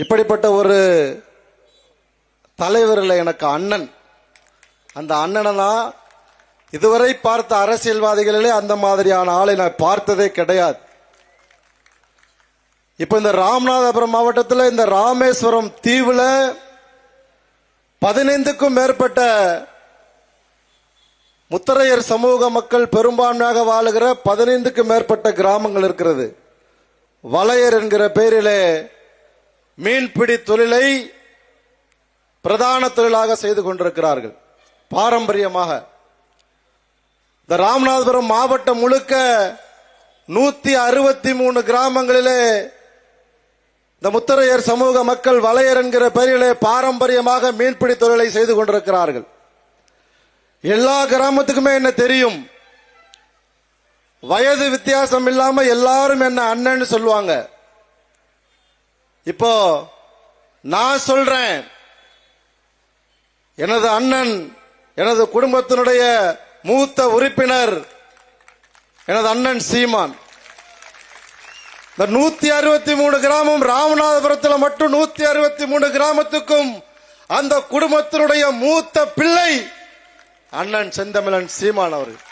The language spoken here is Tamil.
இப்படிப்பட்ட ஒரு தலைவரில் எனக்கு அண்ணன், அந்த அண்ணனை தான் இதுவரை பார்த்த அரசியல்வாதிகளிலே அந்த மாதிரியான ஆளை நான் பார்த்ததே கிடையாது. இப்ப இந்த ராமநாதபுரம் மாவட்டத்தில் இந்த ராமேஸ்வரம் தீவுல 15க்கும் மேற்பட்ட முத்தரையர் சமூக மக்கள் பெரும்பான்மையாக வாழுகிற 15க்கும் மேற்பட்ட கிராமங்கள் இருக்கிறது. வலையர் என்கிற பெயரிலே மீன்பிடி தொழிலை பிரதான தொழிலாக செய்து கொண்டிருக்கிறார்கள். பாரம்பரியமாக இந்த ராமநாதபுரம் மாவட்டம் முழுக்க 163 கிராமங்களிலே இந்த முத்தரையர் சமூக மக்கள் வலையர் என்கிற பெயரிலே பாரம்பரியமாக மீன்பிடி தொழிலை செய்து கொண்டிருக்கிறார்கள். எல்லா கிராமத்துக்குமே என்ன தெரியும், வயது வித்தியாசம் இல்லாம எல்லாரும் என்ன அண்ணன்னு சொல்லுவாங்க. இப்போ நான் சொல்றேன், எனது அண்ணன், எனது குடும்பத்தினுடைய மூத்த உறுப்பினர் எனது அண்ணன் சீமான். இந்த 163 கிராமம், ராமநாதபுரத்தில் மட்டும் 163 கிராமத்துக்கும் அந்த குடும்பத்தினுடைய மூத்த பிள்ளை அண்ணன் செந்தமிழன் சீமான் அவர்கள்.